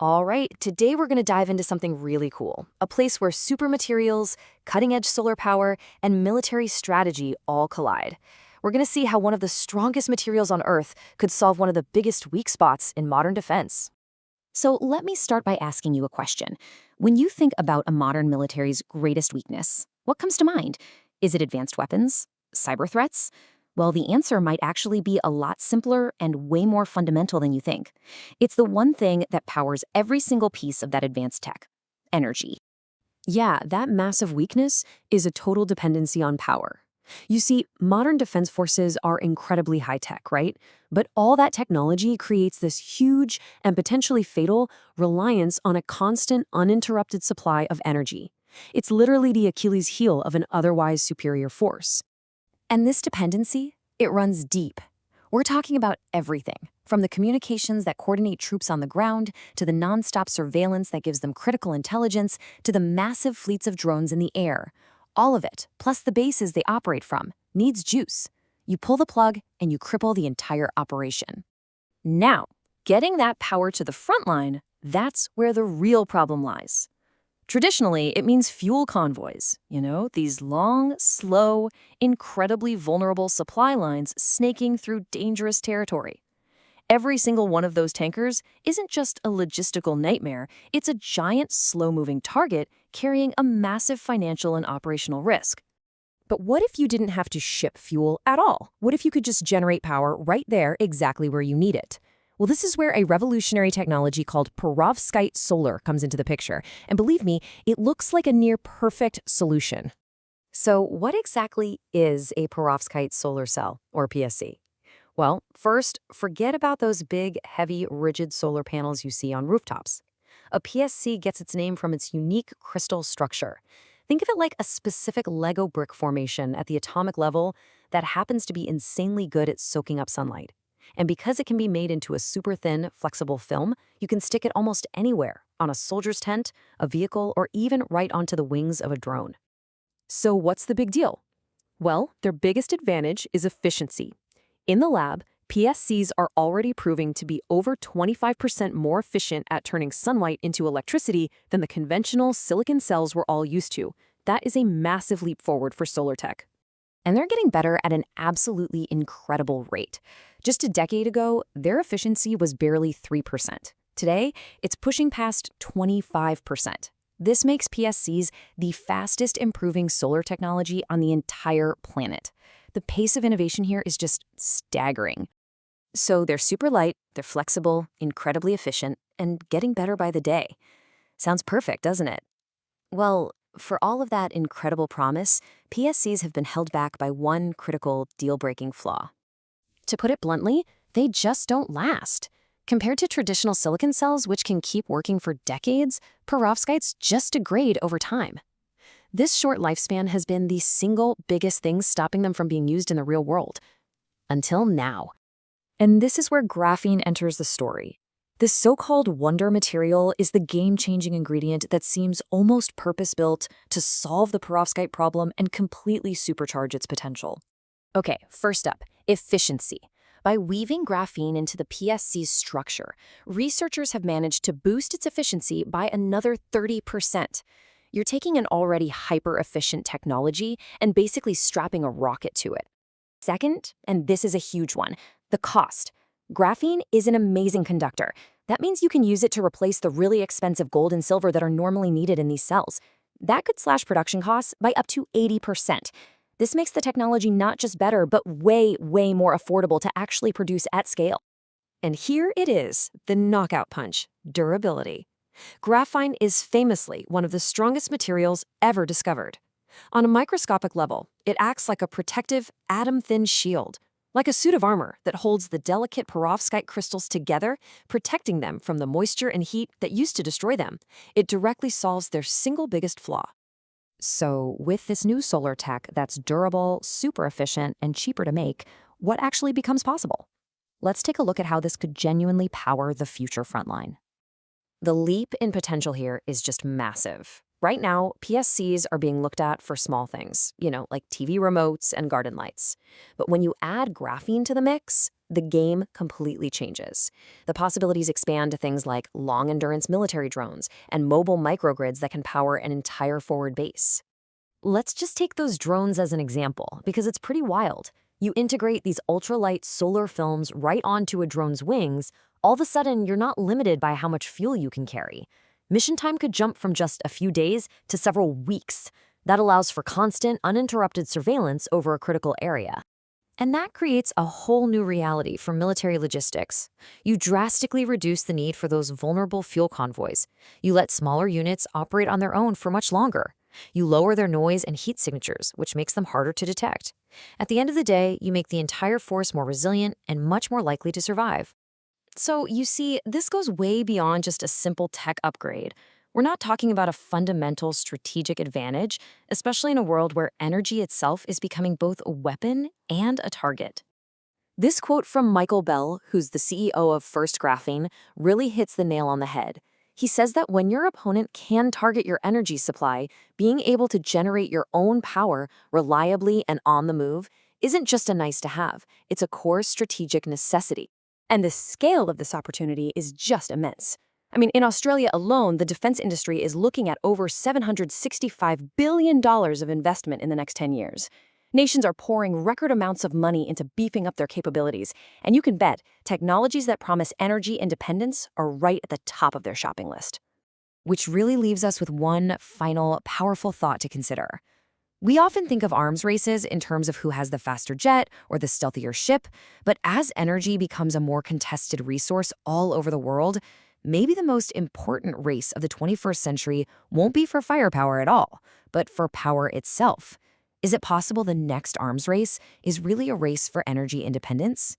All right, today we're going to dive into something really cool, a place where super materials, cutting-edge solar power, and military strategy all collide. We're going to see how one of the strongest materials on Earth could solve one of the biggest weak spots in modern defense. So let me start by asking you a question. When you think about a modern military's greatest weakness, what comes to mind? Is it advanced weapons? Cyber threats? Well, the answer might actually be a lot simpler and way more fundamental than you think. It's the one thing that powers every single piece of that advanced tech: energy. Yeah, that massive weakness is a total dependency on power. You see, modern defense forces are incredibly high-tech, right? But all that technology creates this huge and potentially fatal reliance on a constant, uninterrupted supply of energy. It's literally the Achilles heel of an otherwise superior force. And this dependency, it runs deep. We're talking about everything, from the communications that coordinate troops on the ground, to the nonstop surveillance that gives them critical intelligence, to the massive fleets of drones in the air. All of it, plus the bases they operate from, needs juice. You pull the plug and you cripple the entire operation. Now, getting that power to the front line, that's where the real problem lies. Traditionally, it means fuel convoys, these long, slow, incredibly vulnerable supply lines snaking through dangerous territory. Every single one of those tankers isn't just a logistical nightmare, it's a giant, slow-moving target carrying a massive financial and operational risk. But what if you didn't have to ship fuel at all? What if you could just generate power right there exactly where you need it? Well, this is where a revolutionary technology called perovskite solar comes into the picture. And believe me, it looks like a near-perfect solution. So what exactly is a perovskite solar cell, or PSC? Well, first, forget about those big, heavy, rigid solar panels you see on rooftops. A PSC gets its name from its unique crystal structure. Think of it like a specific Lego brick formation at the atomic level that happens to be insanely good at soaking up sunlight. And because it can be made into a super thin, flexible film, you can stick it almost anywhere, on a soldier's tent, a vehicle, or even right onto the wings of a drone. So what's the big deal? Well, their biggest advantage is efficiency. In the lab, PSCs are already proving to be over 25% more efficient at turning sunlight into electricity than the conventional silicon cells we're all used to. That is a massive leap forward for solar tech. And they're getting better at an absolutely incredible rate. Just a decade ago, their efficiency was barely 3%. Today, it's pushing past 25%. This makes PSCs the fastest improving solar technology on the entire planet. The pace of innovation here is just staggering. So they're super light, they're flexible, incredibly efficient, and getting better by the day. Sounds perfect, doesn't it? Well, for all of that incredible promise, PSCs have been held back by one critical, deal-breaking flaw. To put it bluntly, they just don't last. Compared to traditional silicon cells, which can keep working for decades, perovskites just degrade over time. This short lifespan has been the single biggest thing stopping them from being used in the real world. Until now. And this is where graphene enters the story. This so-called wonder material is the game-changing ingredient that seems almost purpose-built to solve the perovskite problem and completely supercharge its potential. Okay, first up, efficiency. By weaving graphene into the PSC's structure, researchers have managed to boost its efficiency by another 30%. You're taking an already hyper-efficient technology and basically strapping a rocket to it. Second, and this is a huge one, the cost. Graphene is an amazing conductor. That means you can use it to replace the really expensive gold and silver that are normally needed in these cells. That could slash production costs by up to 80%. This makes the technology not just better, but way, way more affordable to actually produce at scale. And here it is, the knockout punch: durability. Graphene is famously one of the strongest materials ever discovered. On a microscopic level, it acts like a protective, atom-thin shield, like a suit of armor that holds the delicate perovskite crystals together, protecting them from the moisture and heat that used to destroy them. It directly solves their single biggest flaw. So, with this new solar tech that's durable, super efficient, and cheaper to make, what actually becomes possible? Let's take a look at how this could genuinely power the future frontline. The leap in potential here is just massive. Right now, PSCs are being looked at for small things, like TV remotes and garden lights. But when you add graphene to the mix, the game completely changes. The possibilities expand to things like long-endurance military drones and mobile microgrids that can power an entire forward base. Let's just take those drones as an example, because it's pretty wild. You integrate these ultralight solar films right onto a drone's wings, all of a sudden you're not limited by how much fuel you can carry. Mission time could jump from just a few days to several weeks. That allows for constant, uninterrupted surveillance over a critical area. And that creates a whole new reality for military logistics. You drastically reduce the need for those vulnerable fuel convoys. You let smaller units operate on their own for much longer. You lower their noise and heat signatures, which makes them harder to detect. At the end of the day, you make the entire force more resilient and much more likely to survive. So, you see, this goes way beyond just a simple tech upgrade. We're not talking about a fundamental strategic advantage, especially in a world where energy itself is becoming both a weapon and a target. This quote from Michael Bell, who's the CEO of First Graphene, really hits the nail on the head. He says that when your opponent can target your energy supply, being able to generate your own power reliably and on the move isn't just a nice to have, it's a core strategic necessity. And the scale of this opportunity is just immense. I mean, in Australia alone, the defense industry is looking at over $765 billion of investment in the next 10 years. Nations are pouring record amounts of money into beefing up their capabilities, and you can bet technologies that promise energy independence are right at the top of their shopping list. Which really leaves us with one final, powerful thought to consider. We often think of arms races in terms of who has the faster jet or the stealthier ship, but as energy becomes a more contested resource all over the world, maybe the most important race of the 21st century won't be for firepower at all, but for power itself. Is it possible the next arms race is really a race for energy independence?